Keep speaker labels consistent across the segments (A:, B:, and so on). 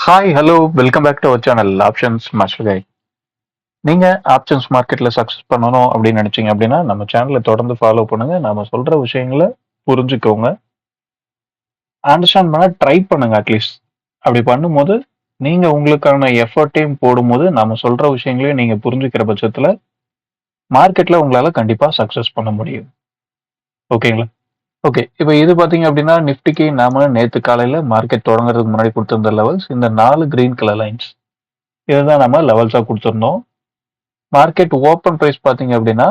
A: Hi, hello, welcome back to our channel options master கை. நீங்க options மார்க்கெட்ல success பண்ணணும் அப்படின்னு நினைச்சீங்க அப்படின்னா நம்ம சேனலை தொடர்ந்து ஃபாலோ பண்ணுங்க. நாம சொல்ற விஷயங்களை புரிஞ்சுக்கோங்க, அண்டர்ஸ்டாண்ட் பண்ண ட்ரை பண்ணுங்க அட்லீஸ்ட். அப்படி பண்ணும்போது நீங்க உங்களுக்கான எஃபர்ட்டையும் போடும்போது நம்ம சொல்ற விஷயங்களையும் நீங்க புரிஞ்சுக்கிற பட்சத்துல மார்க்கெட்ல உங்களால கண்டிப்பா சக்சஸ் பண்ண முடியும். ஓகேங்களா? ஓகே. இப்ப இது பார்த்தீங்க அப்படின்னா, நிஃப்டிக்கு நாம நேத்து காலையில மார்க்கெட் தொடங்குறதுக்கு முன்னாடி குடுத்திருந்த லெவல்ஸ் இந்த 4 கிரீன் கலர் லைன்ஸ். இதுதான் நம்ம லெவல்ஸா குடுத்திருந்தோம். மார்க்கெட் ஓப்பன் பிரைஸ் பார்த்தீங்க அப்படின்னா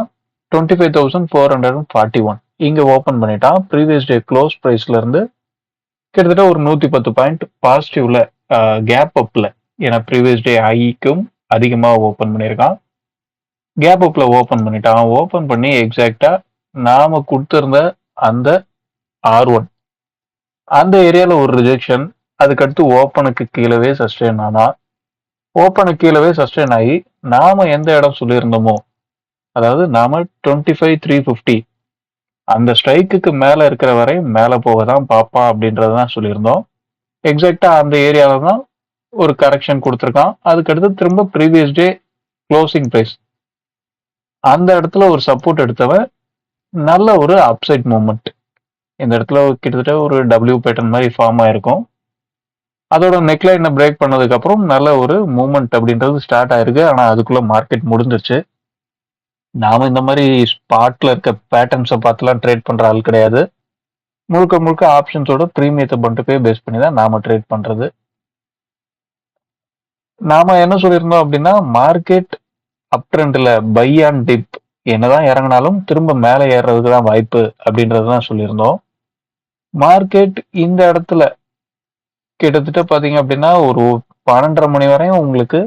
A: 25,441 இங்க ஓப்பன் பண்ணிட்டான். ப்ரீவியஸ் டே க்ளோஸ் பிரைஸ்ல இருந்து கிட்டத்தட்ட ஒரு 110 பாயிண்ட் பாசிட்டிவ்ல கேப் அப்ல. ஏன்னா ப்ரீவியஸ் டே ஹைக்கும் அதிகமா ஓப்பன் பண்ணியிருக்கான். கேப் அப்ல ஓப்பன் பண்ணிட்டான். ஓப்பன் பண்ணி எக்ஸாக்டா நாம கொடுத்திருந்த அந்த R1 அந்த ஏரியால ஒரு ரிஜெக்ஷன். அதுக்கடுத்து ஓப்பனுக்கு கீழவே சஸ்டெயின் ஆனா ஓப்பனுக்கு கீழவே சஸ்டெயின் ஆகி நாம எந்த இடம் சொல்லியிருந்தோமோ, அதாவது நாம 25,350 அந்த ஸ்ட்ரைக்குக்கு மேல இருக்கிற வரை மேல போக தான் பார்ப்பான் அப்படின்றதான் சொல்லியிருந்தோம். எக்ஸாக்டா அந்த ஏரியால தான் ஒரு கரெக்ஷன் கொடுத்துருக்கான். அதுக்கடுத்து திரும்ப ப்ரீவியஸ் டே க்ளோசிங் பிரைஸ் அந்த இடத்துல ஒரு சப்போர்ட் எடுத்தவன் நல்ல ஒரு அப்சைட் மூவ்மெண்ட். இந்த இடத்துல கிட்டத்தட்ட ஒரு டபிள்யூ பேட்டர்ன் மாதிரி ஃபார்ம் ஆயிருக்கும். அதோட நெக்லைனை பிரேக் பண்ணதுக்கு அப்புறம் நல்ல ஒரு மூவ்மெண்ட் அப்படின்றது ஸ்டார்ட் ஆயிருக்கு. ஆனா அதுக்குள்ள மார்க்கெட் முடிஞ்சிருச்சு. நாம இந்த மாதிரி ஸ்பாட்ல இருக்க பேட்டர்ன்ஸை பார்த்துலாம் ட்ரேட் பண்ற ஆள் கிடையாது. முழுக்க முழுக்க ஆப்ஷன்ஸோட ப்ரீமியத்தை மட்டும் போய் பேஸ் பண்ணி தான் நாம ட்ரேட் பண்றது. நாம என்ன சொல்லியிருந்தோம் அப்படின்னா, மார்க்கெட் அப் ட்ரெண்ட்ல பை அண்ட் டிப் என்னதான் இறங்கினாலும் திரும்ப மேலே ஏறுறதுக்கு தான் வாய்ப்பு அப்படின்றது தான் சொல்லியிருந்தோம். மார்க்கெட் இந்த இடத்துல கிட்டத்தட்ட பாத்தீங்க அப்படின்னா ஒரு 12:30 மணி வரையும் உங்களுக்கு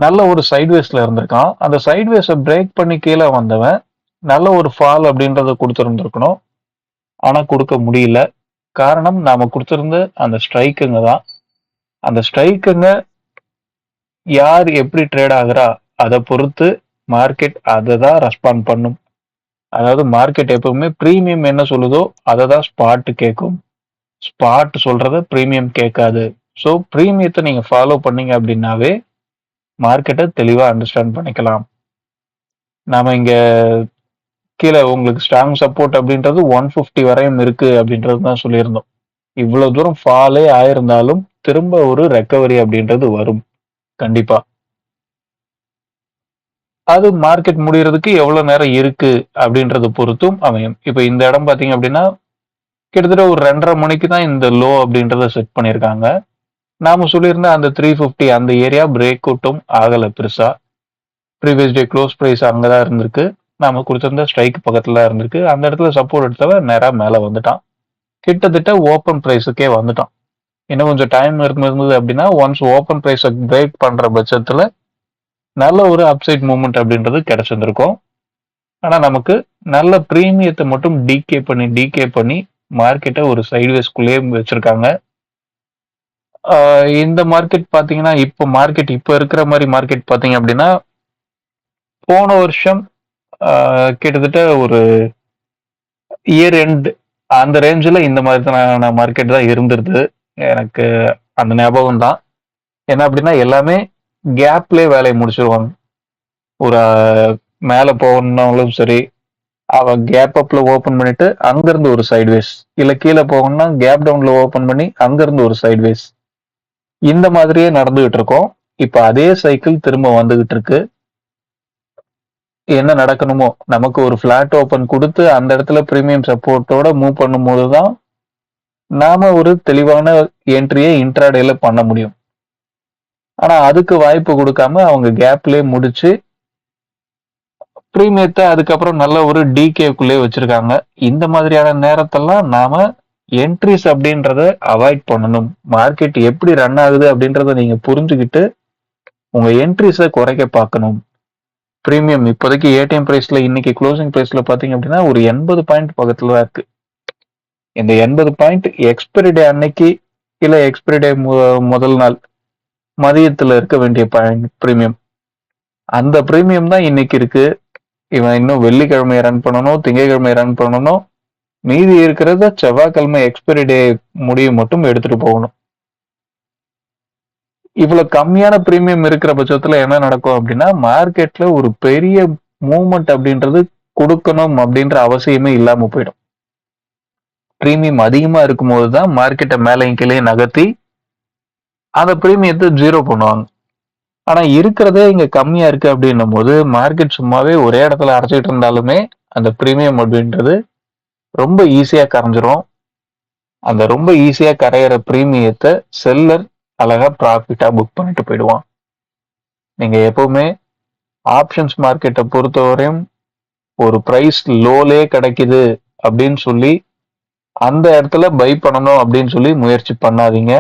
A: நல்ல ஒரு சைட்வேஸ்ல இருந்திருக்கான். அந்த சைட்வேஸை பிரேக் பண்ணி கீழே வந்தவன் நல்ல ஒரு ஃபால் அப்படின்றத கொடுத்துருந்துருக்கணும். ஆனா கொடுக்க முடியல. காரணம் நாம கொடுத்திருந்த அந்த ஸ்ட்ரைக்குங்க தான். அந்த ஸ்ட்ரைக்குங்க யார் எப்படி ட்ரேட் ஆகுறா அதை பொறுத்து மார்க்கெட் அதை தான் ரெஸ்பாண்ட் பண்ணும். அதாவது மார்க்கெட் எப்பவுமே ப்ரீமியம் என்ன சொல்லுதோ அதை தான் ஸ்பாட் கேட்கும். ஸ்பாட் சொல்றத ப்ரீமியம் கேட்காது. ஸோ ப்ரீமியத்தை நீங்க ஃபாலோ பண்ணீங்க அப்படின்னாவே மார்க்கெட்டை தெளிவா அண்டர்ஸ்டாண்ட் பண்ணிக்கலாம். நாம இங்க கீழே உங்களுக்கு ஸ்ட்ராங் சப்போர்ட் அப்படின்றது 150 வரையும் இருக்கு அப்படின்றது தான் சொல்லியிருந்தோம். இவ்வளவு தூரம் ஃபாலே ஆயிருந்தாலும் திரும்ப ஒரு ரெக்கவரி அப்படின்றது வரும் கண்டிப்பா. அது மார்க்கெட் முடியறதுக்கு எவ்வளவு நேரம் இருக்கு அப்படின்றத பொறுத்தும் அமையும். இப்ப இந்த இடம் பாத்தீங்க அப்படின்னா கிட்டத்தட்ட ஒரு 2:30 மணிக்கு தான் இந்த லோ அப்படின்றத செட் பண்ணியிருக்காங்க. நாம சொல்லியிருந்த அந்த 350 அந்த ஏரியா பிரேக் அவுட்டும் ஆகல பெருசா. ப்ரீவியஸ் டே க்ளோஸ் பிரைஸ் அங்கதான் இருந்திருக்கு. நாம கொடுத்திருந்த ஸ்ட்ரைக் பக்கத்துல தான் இருந்திருக்கு. அந்த இடத்துல சப்போர்ட் எடுத்தவன் நேரா மேல வந்துட்டான். கிட்டத்தட்ட ஓப்பன் பிரைஸுக்கே வந்துட்டான். இன்னும் கொஞ்சம் டைம் இருந்தது அப்படின்னா ஒன்ஸ் ஓப்பன் பிரைஸை பிரேக் பண்ற பட்சத்துல நல்ல ஒரு அப்சைட் மூவ்மெண்ட் அப்படின்றது கிடைச்சிருந்திருக்கும். ஆனா நமக்கு நல்ல பிரீமியத்தை மட்டும் டிகே பண்ணி மார்க்கெட்டை ஒரு சைட்வேஸ்குள்ளேயே வச்சிருக்காங்க. இந்த மார்க்கெட் பாத்தீங்கன்னா இப்ப இருக்கிற மாதிரி மார்க்கெட் பாத்தீங்க அப்படின்னா போன வருஷம் கிட்டத்தட்ட ஒரு இயர் எண்ட் அந்த ரேஞ்சில் இந்த மாதிரியான மார்க்கெட் தான் இருந்துருது. எனக்கு அந்த ஞாபகம் தான். என்ன அப்படின்னா எல்லாமே கேப்லேயே வேலையை முடிச்சிருவாங்க. ஒரு மேலே போகணும்னாலும் சரி, அவன் கேப் அப்ல ஓபன் பண்ணிட்டு அங்கிருந்து ஒரு சைட்வேஸ், இல்ல கீழே போகணும்னா கேப் டவுன்ல ஓபன் பண்ணி அங்கிருந்து ஒரு சைட்வேஸ், இந்த மாதிரியே நடந்துகிட்டு இருக்கோம். இப்ப அதே சைக்கிள் திரும்ப வந்துகிட்டு இருக்கு. என்ன நடக்கணுமோ நமக்கு ஒரு பிளாட் ஓபன் கொடுத்து அந்த இடத்துல பிரீமியம் சப்போர்ட்டோட மூவ் பண்ணும் போதுதான் நாம ஒரு தெளிவான என்ட்ரியை இன்ட்ராடேல பண்ண முடியும். ஆனா அதுக்கு வாய்ப்பு கொடுக்காம அவங்க கேப்லயே முடிச்சு பிரீமியத்தை அதுக்கப்புறம் நல்ல ஒரு டிகேக்குள்ளே வச்சிருக்காங்க. இந்த மாதிரியான நேரத்தெல்லாம் நாம என்ட்ரிஸ் அப்படின்றத அவாய்ட் பண்ணணும். மார்க்கெட் எப்படி ரன் ஆகுது அப்படின்றத நீங்க புரிஞ்சுக்கிட்டு உங்க என்ட்ரிஸை குறைக்க பார்க்கணும். பிரீமியம் இப்போதைக்கு ஏடிஎம் பிரைஸ்ல இன்னைக்கு க்ளோசிங் பிரைஸ்ல பாத்தீங்க அப்படின்னா ஒரு 80 பாயிண்ட் பக்கத்துல தான் இருக்கு. இந்த 80 பாயிண்ட் எக்ஸ்பைரி டே அன்னைக்கு இல்ல எக்ஸ்பைரி டே முதல் நாள் மதியத்துல இருக்க வேண்டிய பிரீமியம், அந்த பிரீமியம் தான் இன்னைக்கு இருக்கு. இவன் இன்னும் வெள்ளிக்கிழமை ரன் பண்ணணும், திங்கட்கிழமை ரன் பண்ணணும், மீதி இருக்கிறத செவ்வாய்க்கிழமை எக்ஸ்பைரி டே முடிவு மட்டும் எடுத்துட்டு போகணும். இவ்வளவு கம்மியான பிரீமியம் இருக்கிற பட்சத்துல என்ன நடக்கும் அப்படின்னா, மார்க்கெட்ல ஒரு பெரிய மூவ்மெண்ட் அப்படின்றது குடுக்கணும் அப்படின்ற அவசியமே இல்லாம போயிடும். பிரீமியம் அதிகமா இருக்கும்போது தான் மார்க்கெட்ட மேலயும் கீழயும் நகர்த்தி, அந்த பிரீமியத்த 0 பண்ணுவாங்க. ஆனா இருக்கிறதே இங்க கம்மியா இருக்கு அப்படின்னும்போது, மார்க்கெட் சும்மாவே ஒரே இடத்துல அடைச்சுக்கிட்டு இருந்தாலுமே, அந்த பிரீமியம் அப்படின்றது ரொம்ப ஈஸியா கரைஞ்சிரும். அந்த ரொம்ப ஈஸியா கரையிற பிரீமியத்த செல்லர் அழகா ப்ராஃபிட்டா புக் பண்ணிட்டு போயிடுவான். நீங்க எப்பவுமே ஆப்ஷன்ஸ் மார்க்கெட்ட பொறுத்தவரையும் ஒரு பிரைஸ் லோலே கிடைக்குது அப்படின்னு சொல்லி அந்த இடத்துல பை பண்ணணும் அப்படின்னு சொல்லி முயற்சி பண்ணாதீங்க.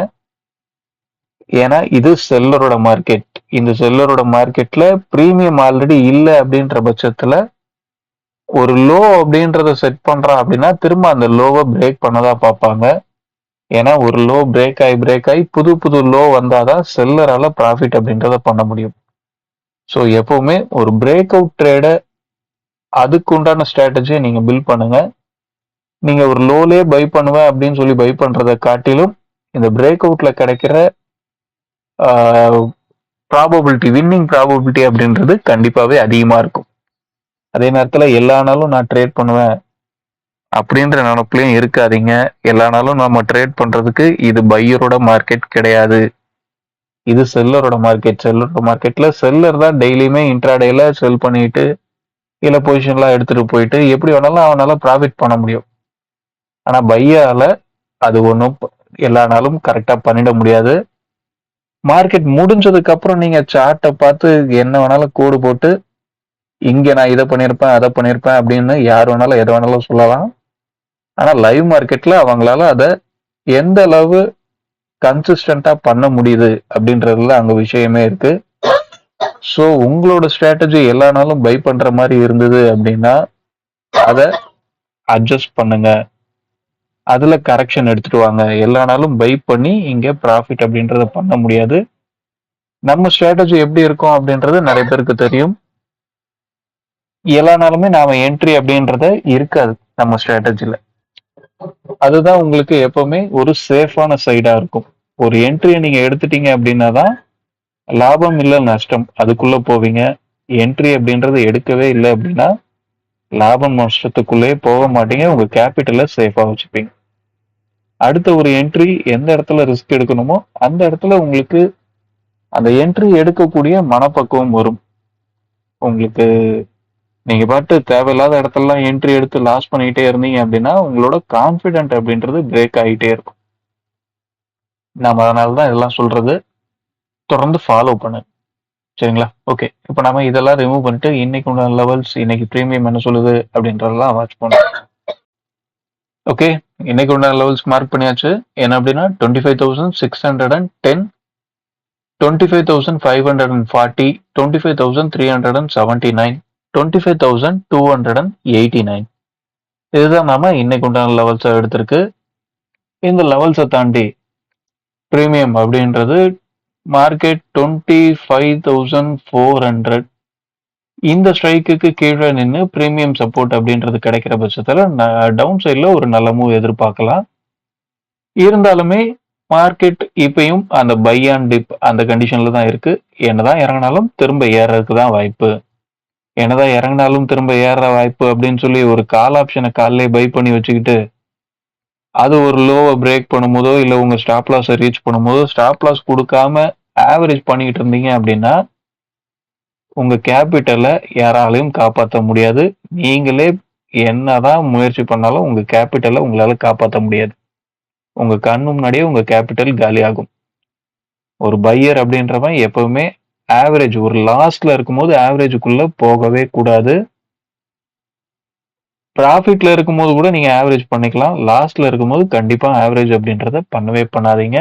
A: ஏன்னா இது செல்லரோட மார்க்கெட். இந்த செல்லரோட மார்க்கெட்ல பிரீமியம் ஆல்ரெடி இல்ல அப்படின்ற பட்சத்துல ஒரு லோ அப்படின்றத செட் பண்றான் அப்படின்னா திரும்ப அந்த லோவை பிரேக் பண்ணதா பார்ப்பாங்க. ஏன்னா ஒரு லோ பிரேக் ஆகி புது புது லோ வந்தாதான் செல்லரால ப்ராஃபிட் அப்படின்றத பண்ண முடியும். ஸோ எப்பவுமே ஒரு பிரேக் அவுட் ட்ரேட அதுக்கு உண்டான ஸ்ட்ராட்டஜியை நீங்க பில்ட் பண்ணுங்க. நீங்க ஒரு லோலே பை பண்ணுவேன் அப்படின்னு சொல்லி பை பண்றதை காட்டிலும் இந்த பிரேக் அவுட்ல கிடைக்கிற ப்ராபபிலிட்டி வின்னிங் ப்ராபபிலிட்டி அப்படின்றது கண்டிப்பாவே அதிகமா இருக்கும். அதே நேரத்துல எல்லா நாளும் நான் ட்ரேட் பண்ணுவேன் அப்படின்ற நினைப்புலயும் இருக்காதீங்க. எல்லா நாளும் நம்ம ட்ரேட் பண்றதுக்கு இது பையரோட மார்க்கெட் கிடையாது. இது செல்லரோட மார்க்கெட். செல்லரோட மார்க்கெட்ல செல்லர் தான் டெய்லியுமே இன்ட்ராடேல செல் பண்ணிட்டு இல்ல பொசிஷன்லாம் எடுத்துட்டு போயிட்டு எப்படி வேணாலும் அவனால ப்ராஃபிட் பண்ண முடியும். ஆனா பையால அது ஒன்றும் எல்லா நாளும் கரெக்டா பண்ணிட முடியாது. மார்க்கெட் முடிஞ்சதுக்கு அப்புறம் நீங்க சார்ட்டை பார்த்து என்ன வேணாலும் கோடு போட்டு இங்க நான் இதை பண்ணியிருப்பேன் அதை பண்ணியிருப்பேன் அப்படின்னு யார் வேணாலும் எதை வேணாலும் சொல்லலாம். ஆனா லைவ் மார்க்கெட்ல அவங்களால அதை எந்த அளவு கன்சிஸ்டண்டா பண்ண முடியுது அப்படின்றதுல அங்க விஷயமே இருக்கு. ஸோ உங்களோட ஸ்ட்ராட்டஜி எல்லா நாளும் பை பண்ற மாதிரி இருந்தது அப்படின்னா அதை அட்ஜஸ்ட் பண்ணுங்க. அதுல கரெக்ஷன் எடுத்துட்டு வாங்க. எல்லா நாளும் பை பண்ணி இங்க ப்ராஃபிட் அப்படின்றத பண்ண முடியாது. நம்ம ஸ்ட்ராட்டஜி எப்படி இருக்கும் அப்படின்றது நிறைய பேருக்கு தெரியும். எல்லா நாளுமே நாம என்ட்ரி அப்படின்றத இருக்காது நம்ம ஸ்ட்ராட்டஜில. அதுதான் உங்களுக்கு எப்பவுமே ஒரு சேஃபான சைடா இருக்கும். ஒரு என்ட்ரியை நீங்க எடுத்துட்டீங்க அப்படின்னா தான் லாபம் இல்லை நஷ்டம் அதுக்குள்ள போவீங்க. என்ட்ரி அப்படின்றது எடுக்கவே இல்லை அப்படின்னா லாபம் நஷ்டத்துக்குள்ளே போக மாட்டீங்க. உங்க கேபிட்டலை சேஃபா வச்சுப்பீங்க. அடுத்த ஒரு என்ட்ரி எந்த இடத்துல ரிஸ்க் எடுக்கணுமோ அந்த இடத்துல உங்களுக்கு அந்த என்ட்ரி எடுக்கக்கூடிய மனப்பக்குவம் வரும். உங்களுக்கு நீங்க பாட்டு தேவையில்லாத இடத்துலலாம் என்ட்ரி எடுத்து லாஸ் பண்ணிக்கிட்டே இருந்தீங்க அப்படின்னா உங்களோட கான்ஃபிடென்ட் அப்படின்றது பிரேக் ஆகிட்டே இருக்கும். நாம அதனாலதான் இதெல்லாம் சொல்றது. தொடர்ந்து ஃபாலோ பண்ணு. சரிங்களா? ஓகே. இப்போ நம்ம இதெல்லாம் ரிமூவ் பண்ணிட்டு இன்னைக்கு உள்ள லெவல்ஸ் இன்னைக்கு பிரீமியம் என்ன சொல்லுது அப்படின்றதெல்லாம் வாட்ச் பண்ணுவோம். ஓகே. இன்னைக்கு உள்ள லெவல்ஸ் மார்க் பண்ணியாச்சு. என்ன அப்படின்னா 25,610, 25,540, 25,379, 25,289. இதுதான் நாம இன்னைக்கு உண்டான லெவல்ஸா எடுத்திருக்கு. இந்த லெவல்ஸை தாண்டி பிரீமியம் அப்படின்றது மார்க்கெட் 25,400 இந்த ஸ்ட்ரைக்குக்கு கீழே நின்று பிரீமியம் சப்போர்ட் அப்படின்றது கிடைக்கிற பட்சத்துல டவுன் சைட்ல ஒரு நல்ல மூவ் எதிர்பார்க்கலாம். இருந்தாலுமே மார்க்கெட் இப்பயும் அந்த பை அண்ட் டிப் அந்த கண்டிஷன்ல தான் இருக்கு. என்னதான் இறங்கினாலும் திரும்ப ஏறதுக்கு தான் வாய்ப்பு. என்னதான் இறங்கினாலும் திரும்ப ஏற வாய்ப்பு அப்படின்னு சொல்லி ஒரு கால் ஆப்ஷனை காலிலே பை பண்ணி வச்சுக்கிட்டு அது ஒரு லோவை பிரேக் பண்ணும்போதோ இல்ல உங்க ஸ்டாப் லாஸை ரீச் பண்ணும்போதோ ஸ்டாப் லாஸ் கொடுக்காம ஆவரேஜ் பண்ணிக்கிட்டு இருந்தீங்க அப்படின்னா உங்க கேபிட்டலை யாராலையும் காப்பாற்ற முடியாது. நீங்களே என்னதான் முயற்சி பண்ணாலும் உங்க கேபிட்டலை உங்களால காப்பாற்ற முடியாது. உங்க கண்ணு முன்னாடியே உங்க கேபிட்டல் காலி ஆகும். ஒரு பையர் அப்படின்றவன் எப்பவுமே ஆவரேஜ் ஒரு லாஸ்ட்ல இருக்கும்போது ஆவரேஜுக்குள்ள போகவே கூடாது. ப்ராஃபிட்ல இருக்கும்போது கூட நீங்க ஆவரேஜ் பண்ணிக்கலாம். லாஸ்ட்ல இருக்கும்போது கண்டிப்பா ஆவரேஜ் அப்படின்றத பண்ணவே பண்ணாதீங்க.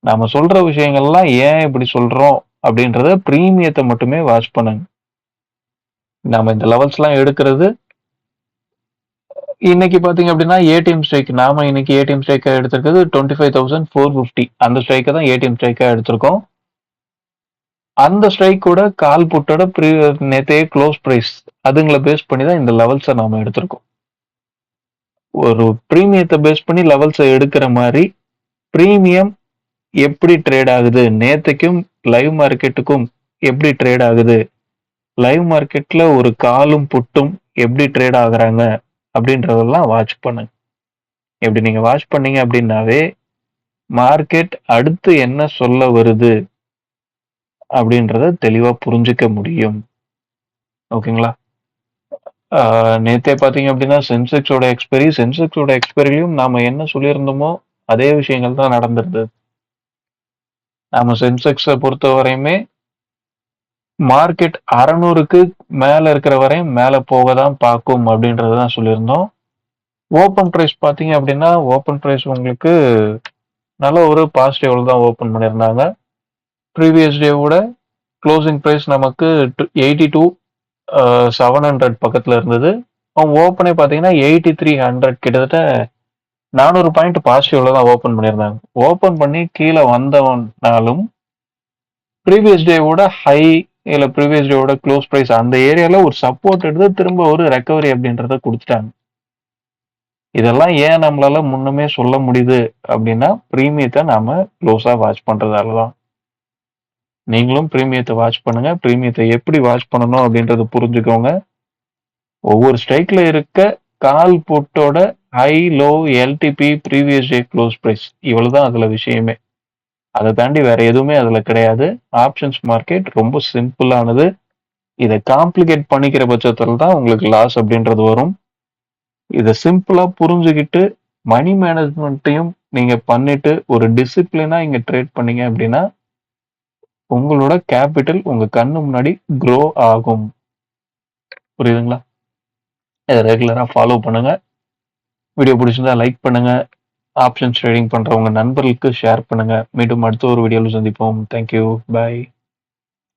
A: நாம சொல்ற விஷயங்கள்லாம் ஏன் இப்படி சொல்றோம் அப்படின்றத பிரீமியத்தை மட்டுமே வாட்ச் பண்ணுங்க. நாம இந்த லெவல்ஸ் எல்லாம் எடுக்கிறது இன்னைக்கு பாத்தீங்க அப்படின்னா ஏடிஎம் ஸ்ட்ரைக் நாம இன்னைக்கு ஏடிஎம் ஸ்ட்ரைக்கா எடுத்திருக்கிறது 25,450 அந்த ஸ்ட்ரைக்கை தான் ஏடிஎம் ஸ்ட்ரைக்கா எடுத்திருக்கோம். அந்த ஸ்ட்ரைக் கூட கால் புட்டோட நேத்தையே க்ளோஸ் பிரைஸ் அதுங்களை பேஸ் பண்ணி தான் இந்த லெவல்ஸை நாம எடுத்திருக்கோம். ஒரு பிரீமியத்தை பேஸ் பண்ணி லெவல்ஸை எடுக்கிற மாதிரி பிரீமியம் எப்படி ட்ரேட் ஆகுது, நேத்தைக்கும் லைவ் மார்க்கெட்டுக்கும் எப்படி ட்ரேட் ஆகுது, லைவ் மார்க்கெட்ல ஒரு காலும் புட்டும் எப்படி ட்ரேட் ஆகுறாங்க அப்படின்றதெல்லாம் வாட்ச் பண்ணுங்க. இப்படி நீங்க வாட்ச் பண்ணீங்க அப்படின்னாவே மார்க்கெட் அடுத்து என்ன சொல்ல வருது அப்படின்றத தெளிவா புரிஞ்சுக்க முடியும். ஓகேங்களா? நேத்தே பார்த்தீங்க அப்படின்னா சென்செக்ஸோட எக்ஸ்பெரிலையும் நாம என்ன சொல்லியிருந்தோமோ அதே விஷயங்கள் தான் நடந்திருந்தது. நாம சென்செக்ஸை பொறுத்த வரையுமே மார்க்கெட் 600க்கு மேல இருக்கிற வரையும் மேல போக தான் பார்க்கும் அப்படின்றது தான் சொல்லியிருந்தோம். ஓப்பன் பிரைஸ் பார்த்தீங்க அப்படின்னா ஓப்பன் பிரைஸ் உங்களுக்கு நல்ல ஒரு பாசிட்டிவ்ல தான் ஓப்பன் பண்ணியிருந்தாங்க. ப்ரீவியஸ் டேவோட க்ளோசிங் பிரைஸ் நமக்கு 82 700 பக்கத்துல இருந்தது. அவங்க ஓப்பனே பார்த்தீங்கன்னா 8300 கிட்டத்தட்ட 400 பாயிண்ட் பாசிட்டிவ்ல தான் ஓப்பன் பண்ணியிருந்தாங்க. ஓப்பன் பண்ணி கீழே வந்தவனாலும் ப்ரீவியஸ் டேவோட ஹை இல்ல ப்ரீவியஸ் டேவோட க்ளோஸ் பிரைஸ் அந்த ஏரியால ஒரு சப்போர்ட் எடுத்து திரும்ப ஒரு ரெக்கவரி அப்படின்றத கொடுத்துட்டாங்க. இதெல்லாம் ஏன் நம்மளால முன்னமே சொல்ல முடியுது அப்படின்னா பிரீமியத்தை நாம க்ளோஸா வாட்ச் பண்றதால தான். நீங்களும் பிரீமியத்தை வாட்ச் பண்ணுங்க. பிரீமியத்தை எப்படி வாட்ச் பண்ணணும் அப்படின்றத புரிஞ்சுக்கோங்க. ஒவ்வொரு ஸ்ட்ரைக்ல இருக்க கால் புட்டோட high low LTP previous day close price இவ்வளவுதான் அதுல விஷயமே. அதை தாண்டி வேற எதுவுமே அதுல கிடையாது. ஆப்ஷன்ஸ் மார்க்கெட் ரொம்ப சிம்பிளானது. இதை காம்ப்ளிகேட் பண்ணிக்கிற பட்சத்துல தான் உங்களுக்கு லாஸ் அப்படின்றது வரும். இதை சிம்பிளா புரிஞ்சுக்கிட்டு மணி மேனேஜ்மெண்ட்டையும் நீங்க பண்ணிட்டு ஒரு டிசிப்ளினா இங்க ட்ரேட் பண்ணீங்க அப்படின்னா உங்களோட கேபிட்டல் உங்க கண்ணு முன்னாடி க்ரோ ஆகும். புரியுதுங்களா? இதை ரெகுலரா ஃபாலோ பண்ணுங்க. வீடியோ பிடிச்சிருந்தா லைக் பண்ணுங்க. ஆப்ஷன்ஸ் ட்ரேடிங் பண்றவங்க நண்பர்களுக்கு ஷேர் பண்ணுங்க. மீண்டும் அடுத்த ஒரு வீடியோவில் சந்திப்போம். தேங்க்யூ. பை.